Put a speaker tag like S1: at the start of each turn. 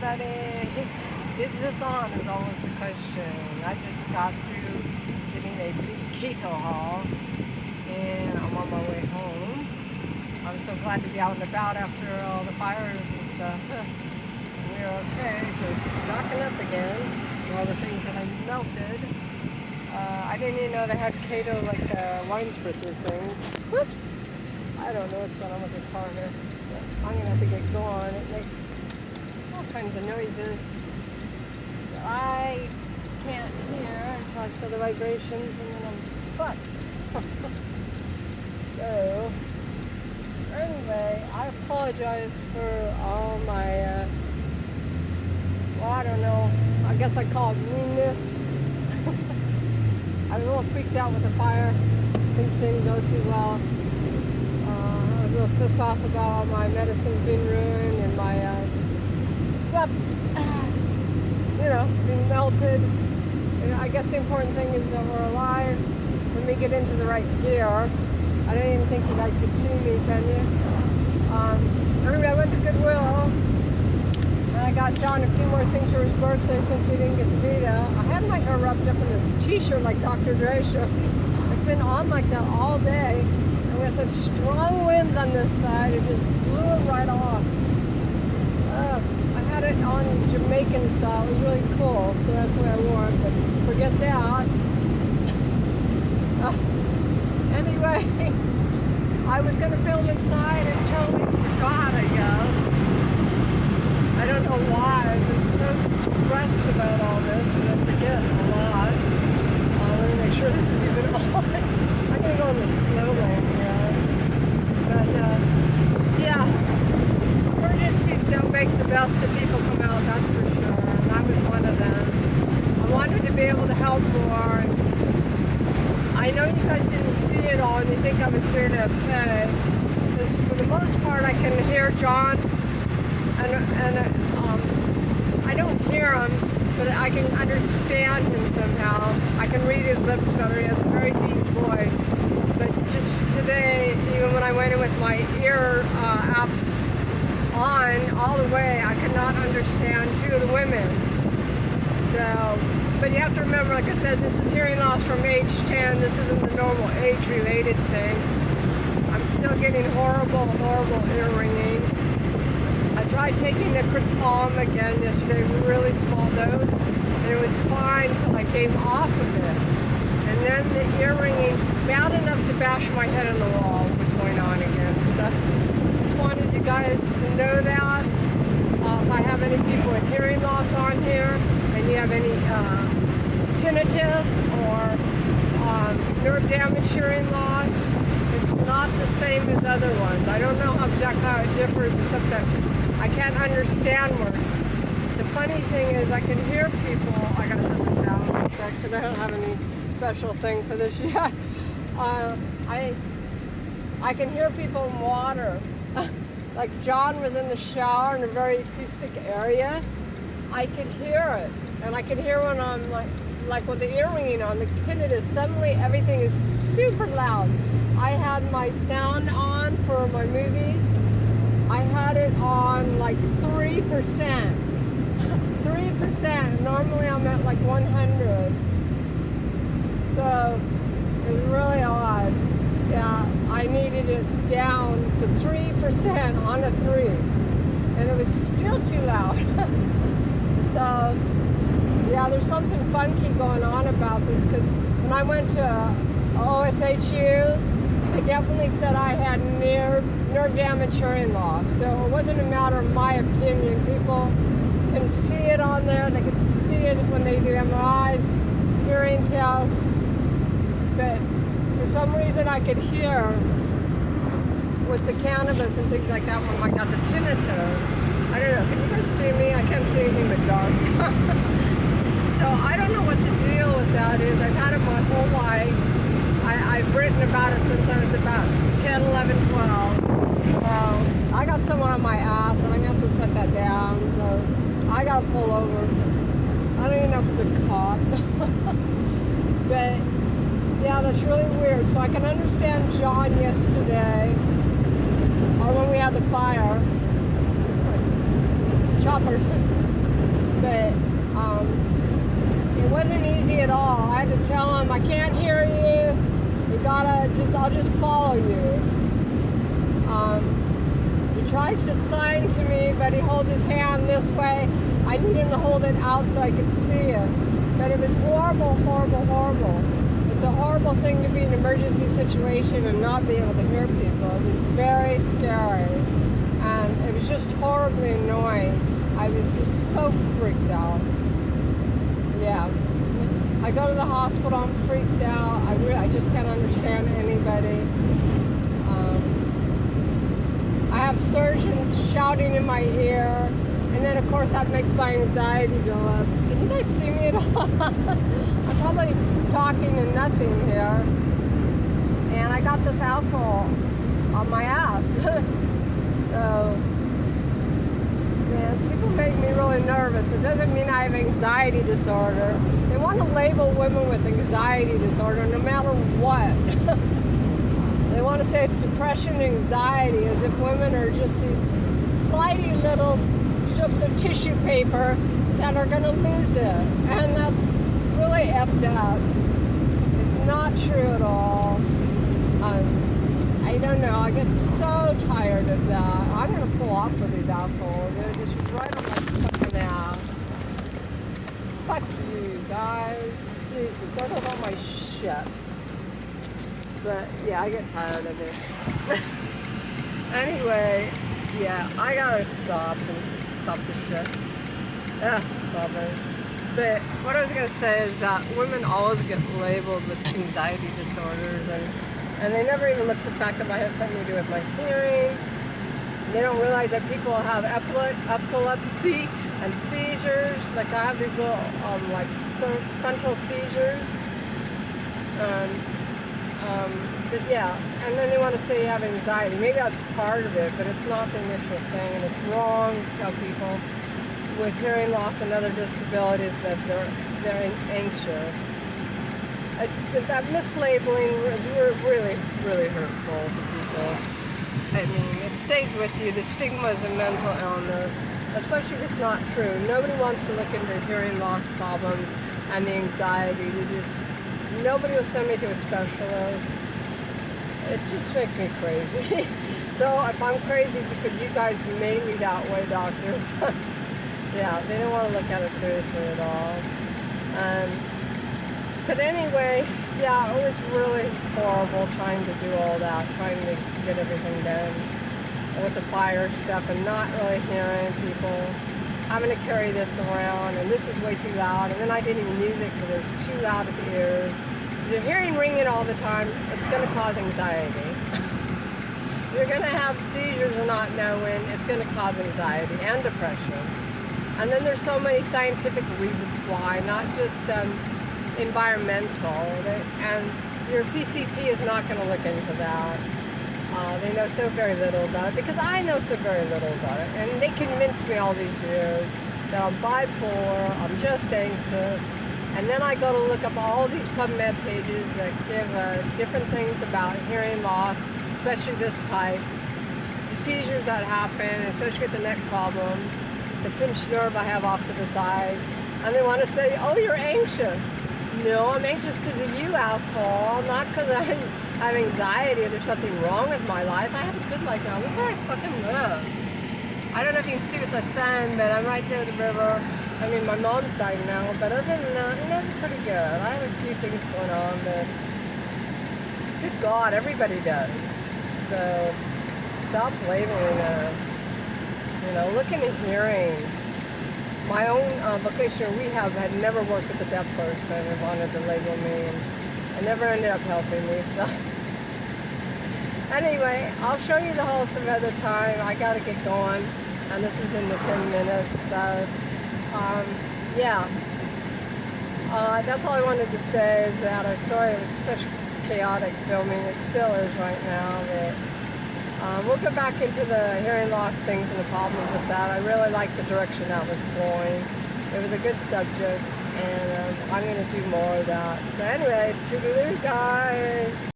S1: everybody. Is this on is always the question. I just got through getting a big Keto haul and I'm on my way home. I'm so glad to be out and about after all the fires and stuff. We're okay, so it's stocking up again. All the things that I melted. I didn't even know they had Keto like wine spritzer thing. Whoops! I don't know what's going on with this car here. I'm going to have to get going. It makes all kinds of noises that I can't hear until I feel the vibrations, and then I'm fucked. So, anyway, I apologize for all my, well, I don't know, I guess I'd call it meanness. I was a little freaked out with the fire. Things didn't go too well. I was a little pissed off about all my medicine being ruined and my stuff, being melted. And I guess the important thing is that we're alive. Let me get into the right gear. I don't even think you guys could see me, can you? Anyway, I went to Goodwill. And I got John a few more things for his birthday since he didn't get to do that. I had my hair wrapped up in this t-shirt like Dr. Dre shirt. It's been on like that all day. And we had such strong winds on this side, it just blew it right off. I had it on Jamaican style. It was really cool, so that's the way I wore it. But forget that. Anyway, I was going to film inside and totally forgot, I guess. I don't know why. I've been so stressed about all this and I forget a lot. Let me make sure this is even on. I'm going to go in the slow lane here. But, yeah. Emergencies don't make the best of people come out, that's for sure. And I was one of them. I wanted to be able to help more. And I know you guys didn't see it all and you think I was doing okay. Because for the most part, I can hear John. And I don't hear him, but I can understand him somehow. I can read his lips better. He has a very deep voice. But just today, even when I went in with my ear app on all the way, I could not understand two of the women. So, but you have to remember, like I said, this is hearing loss from age 10. This isn't the normal age-related thing. I'm still getting horrible ear ringing. I tried taking the Kratom again yesterday, really small dose, and it was fine until I came off of it. And then the ear ringing, bad enough to bash my head on the wall, was going on again. So, just wanted you guys to know that. If I have any people with hearing loss on here, and you have any tinnitus or nerve damage hearing loss, it's not the same as other ones. I don't know exactly how it differs, except that I can't understand words. The funny thing is I can hear people. I gotta set this down for a sec because I don't have any special thing for this yet. I can hear people in water. Like John was in the shower in a very acoustic area. I could hear it. And I could hear when I'm like with the ear ringing on, the tinnitus, suddenly everything is super loud. I had my sound on for my movie. I had it on like 3%. 3%. Normally I'm at like 100. So it was really odd. Yeah, I needed it down to 3% on a 3. And it was still too loud. So, yeah, there's something funky going on about this because when I went to OSHU, they definitely said I had nerve damage hearing loss. So it wasn't a matter of my opinion. People can see it on there. They can see it when they do MRIs, hearing tests. But for some reason I could hear with the cannabis and things like that when I got the tinnitus. I don't know. Can you guys see me? I can't see anything but dark. So I don't know what the deal with that is. I've had it my whole life. I've written about it since I was about 10, 11, 12. I got someone on my ass and I'm going to have to set that down. So I got to pull over. I don't even know if it's a cop. But yeah, that's really weird. So I can understand John yesterday, or when we had the fire. Choppers. but it wasn't easy at all. I had to tell him, I can't hear you. I'll just follow you. He tries to sign to me, but he holds his hand this way. I need him to hold it out so I could see him. But it was horrible, horrible, horrible. It's a horrible thing to be in an emergency situation and not be able to hear people. It was very scary. And it was just horribly annoying. I was just so freaked out. Yeah. I go to the hospital, I'm freaked out. I just can't understand anybody. I have surgeons shouting in my ear, and then of course that makes my anxiety go up. Can you guys see me at all? I'm probably talking to nothing here. And I got this asshole on my ass. So, man, people make me really nervous. It doesn't mean I have anxiety disorder. They want to label women with anxiety disorder no matter what. They want to say it's depression, anxiety, as if women are just these flighty little strips of tissue paper that are going to lose it. And that's really effed up. It's not true at all. I don't know. I get so tired of that. I'm going to pull off with these assholes. They're just right on my fucking ass. Fuck you, guys. Jesus, I don't want my shit. But, yeah, I get tired of it. Anyway, yeah, I gotta stop this shit. Yeah, stop it. But what I was gonna say is that women always get labeled with anxiety disorders, and they never even look at the fact that I have something to do with my hearing. They don't realize that people have epilepsy and seizures. Like I have these little, like some frontal seizures. But yeah, and then they want to say you have anxiety. Maybe that's part of it, but it's not the initial thing, and it's wrong to tell people with hearing loss and other disabilities that they're anxious. That mislabeling is really, really hurtful to people. I mean, it stays with you. The stigma is a mental illness, especially if it's not true. Nobody wants to look into hearing loss problems and the anxiety. Nobody will send me to a specialist. It just makes me crazy. So if I'm crazy, it's because you guys made me that way, doctors. Yeah, they don't want to look at it seriously at all. But anyway, yeah, it was really horrible trying to do all that, trying to get everything done with the fire stuff and not really hearing people. I'm going to carry this around, and this is way too loud, and then I didn't even use it because it was too loud at the ears. You're hearing ringing all the time, it's going to cause anxiety. You're going to have seizures and not knowing, it's going to cause anxiety and depression. And then there's so many scientific reasons why, not just environmental, and your PCP is not going to look into that. They know so very little about it, because I know so very little about it, and they convinced me all these years that I'm bipolar, I'm just anxious, and then I go to look up all these PubMed pages that give different things about hearing loss, especially this type, the seizures that happen, especially with the neck problem, the pinched nerve I have off to the side, and they want to say, oh, you're anxious. No, I'm anxious because of you, asshole, not because I have anxiety or there's something wrong with my life. I have a good life now. Look where I fucking live. I don't know if you can see with the sun, but I'm right there at the river. I mean, my mom's dying now, but other than that, you know, it's pretty good. I have a few things going on, but good God, everybody does. So stop labeling us. You know, looking at hearing. My own vocational rehab had never worked with a deaf person and wanted to label me, and it never ended up helping me. So anyway, I'll show you the whole some other time. I gotta get going, and this is in the 10 minutes. So yeah, that's all I wanted to say. Is that I'm sorry it was such chaotic filming. It still is right now. But we'll get back into the hearing loss things and the problems with that. I really like the direction that was going. It was a good subject, and I'm going to do more of that. So anyway, toodaloo, guys.